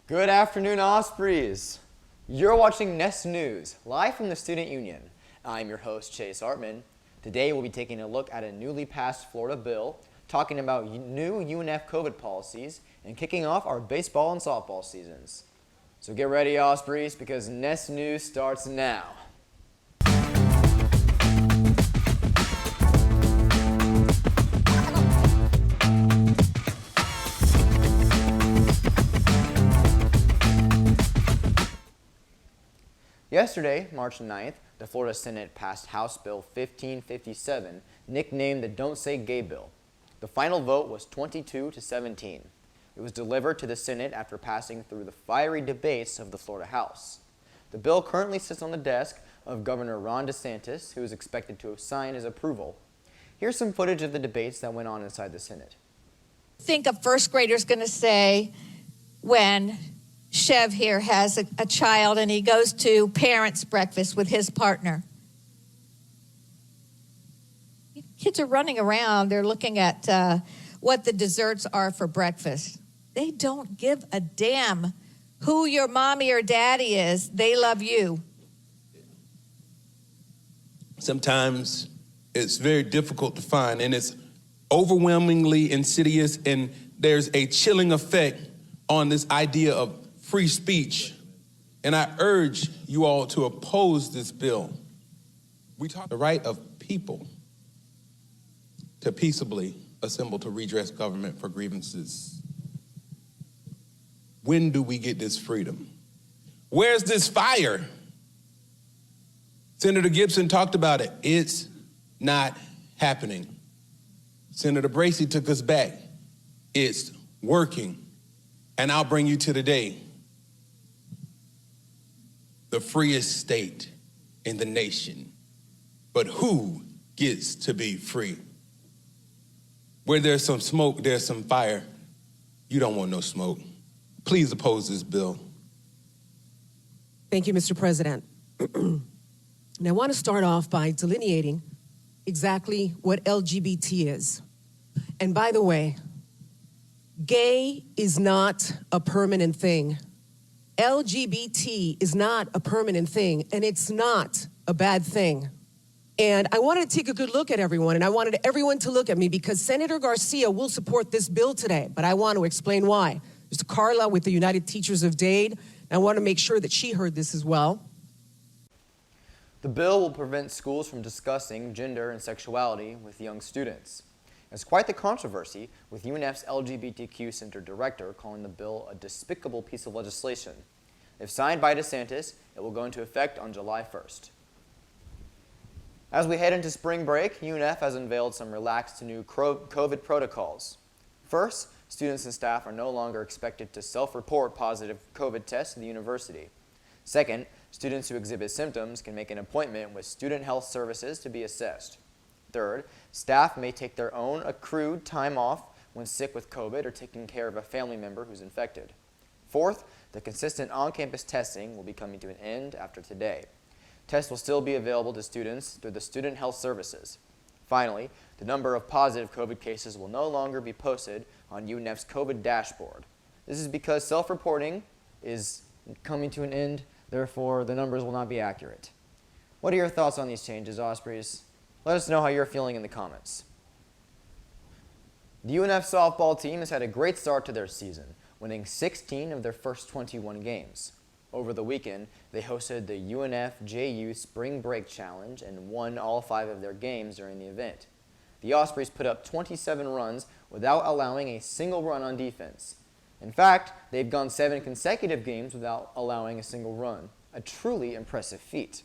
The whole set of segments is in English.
Good afternoon, Ospreys. You're watching Nest News, live from the Student Union. I'm your host, Chase Artman. Today, we'll be taking a look at a newly passed Florida bill, talking about new UNF COVID policies, and kicking off our baseball and softball seasons. So get ready, Ospreys, because Nest News starts now. Yesterday, March 9th, the Florida Senate passed House Bill 1557, nicknamed the Don't Say Gay Bill. The final vote was 22-17. It was delivered to the Senate after passing through the fiery debates of the Florida House. The bill currently sits on the desk of Governor Ron DeSantis, who is expected to sign his approval. Here's some footage of the debates that went on inside the Senate. I think a first grader's going to say when Chev here has a child and he goes to parents' breakfast with his partner. Kids are running around. They're looking at what the desserts are for breakfast. They don't give a damn who your mommy or daddy is. They love you. Sometimes it's very difficult to find, and it's overwhelmingly insidious, and there's a chilling effect on this idea of free speech, and I urge you all to oppose this bill. We talk the right of people to peaceably assemble to redress government for grievances. When do we get this freedom? Where's this fire? Senator Gibson talked about it. It's not happening. Senator Bracey took us back. It's working. And I'll bring you to today. The freest state in the nation. But who gets to be free? Where there's some smoke, there's some fire. You don't want no smoke. Please oppose this bill. Thank you, Mr. President. And I want to start off by delineating exactly what LGBT is. And by the way, gay is not a permanent thing. LGBT is not a permanent thing, and it's not a bad thing. And I wanted to take a good look at everyone, and I wanted everyone to look at me because Senator Garcia will support this bill today, but I want to explain why. Mr. Carla with the United Teachers of Dade, I want to make sure that she heard this as well. The bill will prevent schools from discussing gender and sexuality with young students. It's quite the controversy, with UNF's LGBTQ Center Director calling the bill a despicable piece of legislation. If signed by DeSantis, it will go into effect on July 1st. As we head into spring break, UNF has unveiled some relaxed new COVID protocols. First, students and staff are no longer expected to self-report positive COVID tests in the university. Second, students who exhibit symptoms can make an appointment with Student Health Services to be assessed. Third, staff may take their own accrued time off when sick with COVID or taking care of a family member who's infected. Fourth, the consistent on-campus testing will be coming to an end after today. Tests will still be available to students through the Student Health Services. Finally, the number of positive COVID cases will no longer be posted on UNF's COVID dashboard. This is because self-reporting is coming to an end, therefore the numbers will not be accurate. What are your thoughts on these changes, Ospreys? Let us know how you're feeling in the comments. The UNF softball team has had a great start to their season, winning 16 of their first 21 games. Over the weekend, they hosted the UNF JU Spring Break Challenge and won all 5 of their games during the event. The Ospreys put up 27 runs without allowing a single run on defense. In fact, they've gone 7 consecutive games without allowing a single run, a truly impressive feat.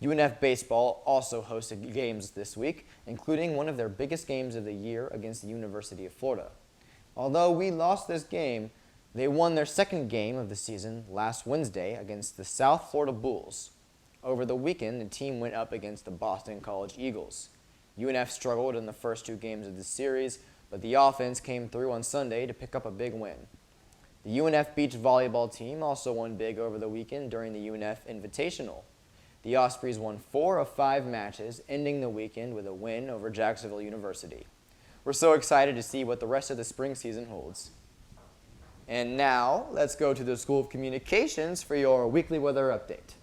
UNF baseball also hosted games this week, including one of their biggest games of the year against the University of Florida. Although we lost this game, they won their second game of the season last Wednesday against the South Florida Bulls. Over the weekend, the team went up against the Boston College Eagles. UNF struggled in the first 2 games of the series, but the offense came through on Sunday to pick up a big win. The UNF beach volleyball team also won big over the weekend during the UNF Invitational. The Ospreys won 4 of 5 matches, ending the weekend with a win over Jacksonville University. We're so excited to see what the rest of the spring season holds. And now, let's go to the School of Communications for your weekly weather update.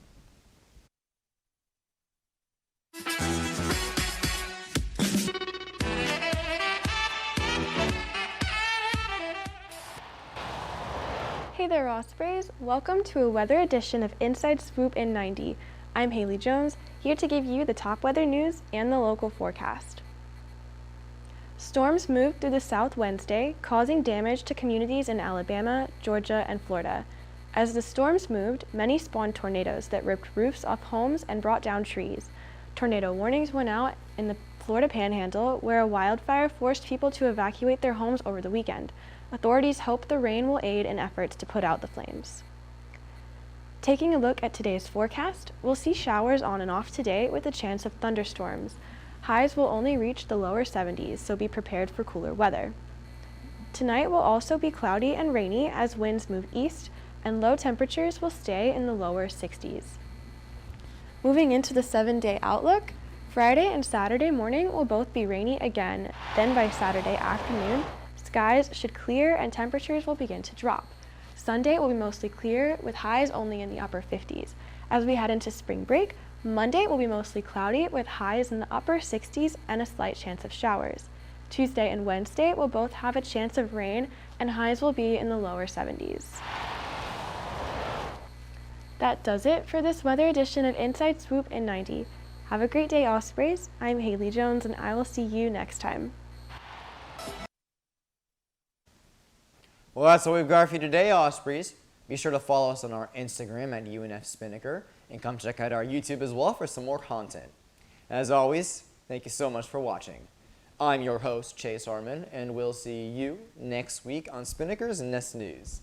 Hey there, Ospreys. Welcome to a weather edition of Inside Swoop in 90. I'm Haley Jones, here to give you the top weather news and the local forecast. Storms moved through the south Wednesday, causing damage to communities in Alabama, Georgia, and Florida. As the storms moved, many spawned tornadoes that ripped roofs off homes and brought down trees. Tornado warnings went out in the Florida Panhandle, where a wildfire forced people to evacuate their homes over the weekend. Authorities hope the rain will aid in efforts to put out the flames. Taking a look at today's forecast, we'll see showers on and off today with a chance of thunderstorms. Highs will only reach the lower 70s, so be prepared for cooler weather. Tonight will also be cloudy and rainy as winds move east, and low temperatures will stay in the lower 60s. Moving into the 7-day outlook, Friday and Saturday morning will both be rainy again. Then by Saturday afternoon, skies should clear and temperatures will begin to drop. Sunday will be mostly clear with highs only in the upper 50s. As we head into spring break, Monday will be mostly cloudy with highs in the upper 60s and a slight chance of showers. Tuesday and Wednesday will both have a chance of rain and highs will be in the lower 70s. That does it for this weather edition of Inside Swoop in 90. Have a great day, Ospreys. I'm Haley Jones and I will see you next time. Well, that's all we've got for you today, Ospreys. Be sure to follow us on our Instagram at UNF Spinnaker and come check out our YouTube as well for some more content. As always, thank you so much for watching. I'm your host, Chase Harmon, and we'll see you next week on Spinnaker's Nest News.